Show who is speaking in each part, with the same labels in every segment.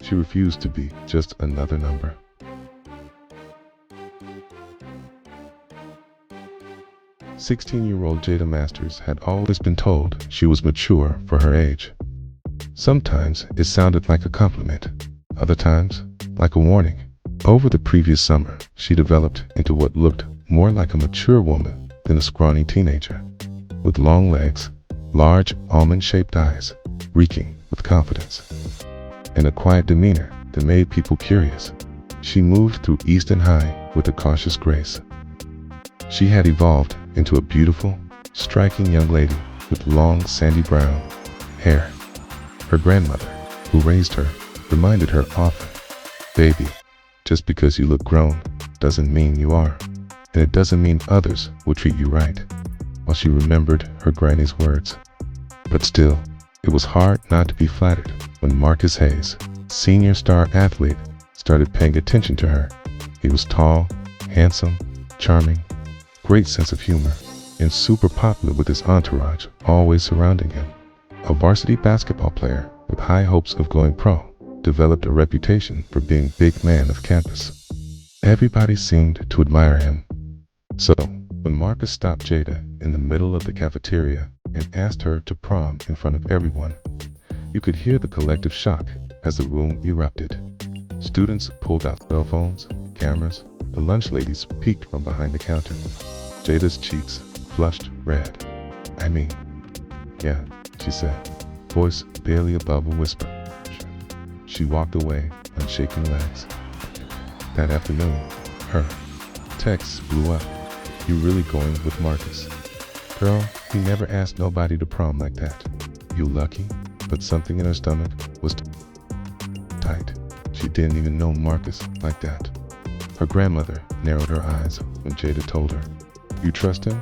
Speaker 1: She refused to be just another number. 16-year-old Jada Masters had always been told she was mature for her age. Sometimes it sounded like a compliment, other times like a warning. Over the previous summer, she developed into what looked more like a mature woman than a scrawny teenager, with long legs, large almond-shaped eyes, reeking with confidence, and a quiet demeanor that made people curious. She moved through Easton High with a cautious grace. She had evolved into a beautiful, striking young lady with long, sandy brown hair. Her grandmother, who raised her, reminded her often, "Baby, just because you look grown doesn't mean you are, and it doesn't mean others will treat you right." While she remembered her granny's words. But still, it was hard not to be flattered when Marcus Hayes, senior star athlete, started paying attention to her. He was tall, handsome, charming, great sense of humor, and super popular with his entourage always surrounding him. A varsity basketball player with high hopes of going pro, developed a reputation for being big man of campus. Everybody seemed to admire him. So, when Marcus stopped Jada in the middle of the cafeteria and asked her to prom in front of everyone, you could hear the collective shock as the room erupted. Students pulled out cell phones, cameras, the lunch ladies peeked from behind the counter. Jada's cheeks flushed red. "I mean, yeah," she said, voice barely above a whisper. She walked away on shaking legs. That afternoon, her texts blew up. "You really going with Marcus? Girl, he never asked nobody to prom like that. You lucky?" But something in her stomach was tight. She didn't even know Marcus like that. Her grandmother narrowed her eyes when Jada told her, "You trust him?"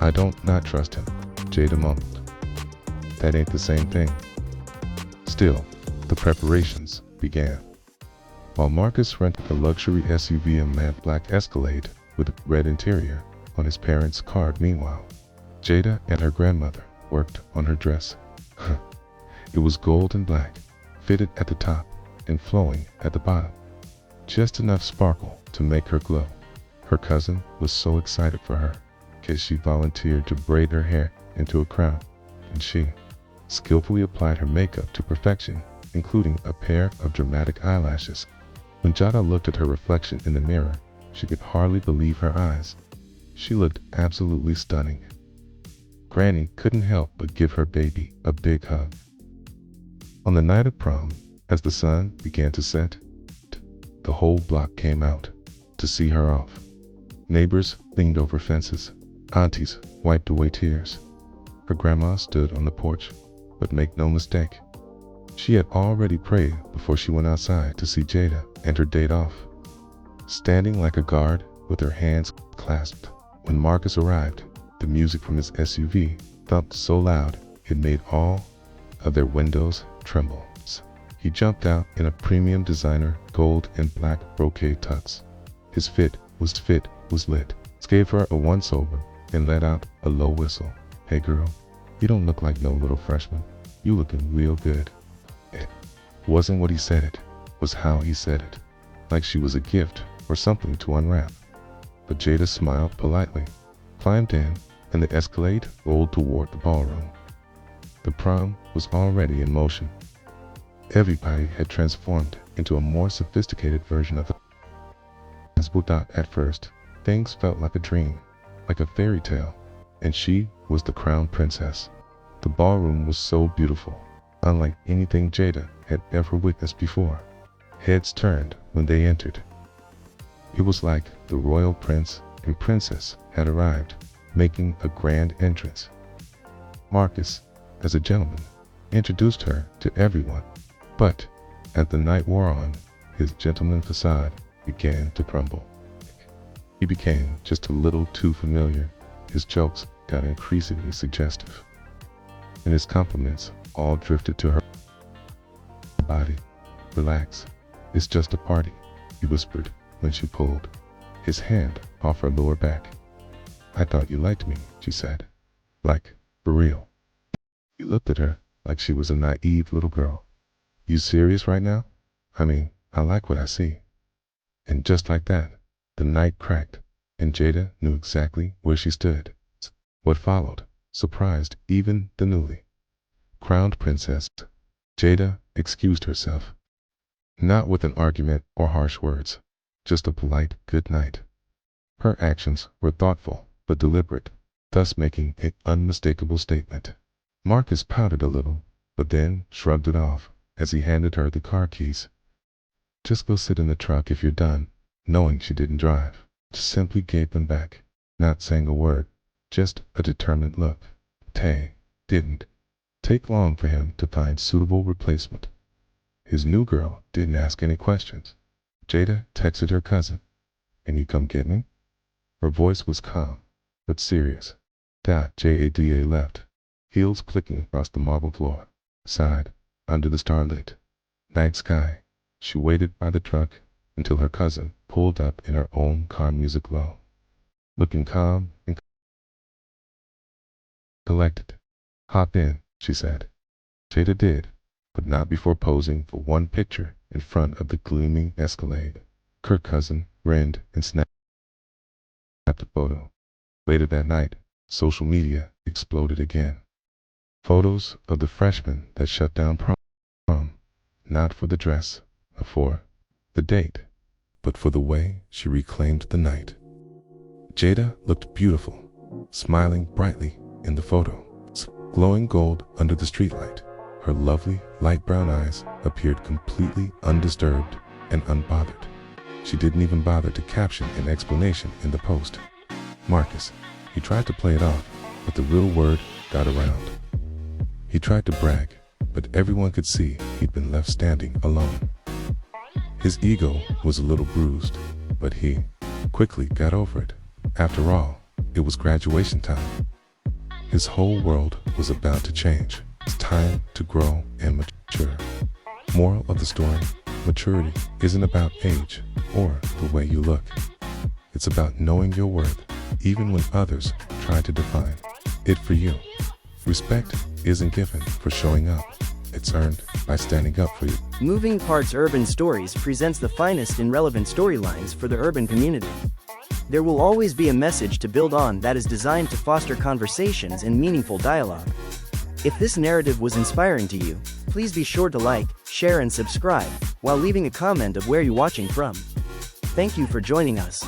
Speaker 1: "I don't not trust him," Jada mumbled. "That ain't the same thing." Still, the preparations began. While Marcus rented a luxury SUV, a matte black Escalade with a red interior, on his parents' card. Meanwhile, Jada and her grandmother worked on her dress. It was gold and black, fitted at the top and flowing at the bottom. Just enough sparkle to make her glow. Her cousin was so excited for her, because she volunteered to braid her hair into a crown, and she skillfully applied her makeup to perfection, including a pair of dramatic eyelashes. When Jada looked at her reflection in the mirror, she could hardly believe her eyes. She looked absolutely stunning. Granny couldn't help but give her baby a big hug. On the night of prom, as the sun began to set, the whole block came out to see her off. Neighbors leaned over fences. Aunties wiped away tears. Her grandma stood on the porch, but make no mistake, she had already prayed before she went outside to see Jada and her date off. Standing like a guard with her hands clasped, when Marcus arrived, the music from his SUV thumped so loud it made all of their windows tremble. He jumped out in a premium designer gold and black brocade tux. His fit was lit. Gave her a once-over and let out a low whistle. "Hey girl, you don't look like no little freshman. You looking real good." It wasn't what he said, it was how he said it. Like she was a gift or something to unwrap. But Jada smiled politely, climbed in, and the Escalade rolled toward the ballroom. The prom was already in motion. Everybody had transformed into a more sophisticated version of the At first, things felt like a dream, like a fairy tale, and she was the crown princess. The ballroom was so beautiful, unlike anything Jada had ever witnessed before. Heads turned when they entered. It was like the royal prince and princess had arrived, making a grand entrance. Marcus, as a gentleman, introduced her to everyone, but as the night wore on, his gentleman facade began to crumble. He became just a little too familiar. His jokes got increasingly suggestive, and his compliments all drifted to her body. "Relax, it's just a party," he whispered when she pulled his hand off her lower back. "I thought you liked me," she said. "Like, for real." He looked at her like she was a naive little girl. "You serious right now?" I like what I see. And just like that, the night cracked, and Jada knew exactly where she stood. What followed surprised even the newly crowned princess. Jada excused herself, not with an argument or harsh words, just a polite good night. Her actions were thoughtful but deliberate, thus making an unmistakable statement. Marcus pouted a little, but then shrugged it off as he handed her the car keys. Just go sit in the truck if you're done, knowing she didn't drive. Just simply gave them back, not saying a word, just a determined look. Tay didn't take long for him to find suitable replacement. His new girl didn't ask any questions. Jada texted her cousin, "Can you come get me?" Her voice was calm, but serious. Jada left, heels clicking across the marble floor. Sighed, under the starlit night sky, she waited by the truck until her cousin pulled up in her own car, music low. Looking calm and collected. "Hop in," she said. Jada did, but not before posing for one picture in front of the gleaming Escalade. Her cousin grinned and snapped a photo. Later that night, social media exploded again. Photos of the freshman that shut down prom, not for the dress or for the date, but for the way she reclaimed the night. Jada looked beautiful, smiling brightly in the photo, glowing gold under the streetlight. Her lovely light brown eyes appeared completely undisturbed and unbothered. She didn't even bother to caption an explanation in the post. Marcus, he tried to play it off, but the real word got around. He tried to brag, but everyone could see he'd been left standing alone. His ego was a little bruised, but he quickly got over it. After all, it was graduation time. His whole world was about to change. It's time to grow and mature. Moral of the story, maturity isn't about age or the way you look. It's about knowing your worth, even when others try to define it for you. Respect isn't given for showing up. It's earned by standing up for you.
Speaker 2: Moving Parts Urban Stories presents the finest in relevant storylines for the urban community. There will always be a message to build on that is designed to foster conversations and meaningful dialogue. If this narrative was inspiring to you, please be sure to like, share and subscribe, while leaving a comment of where you're watching from. Thank you for joining us.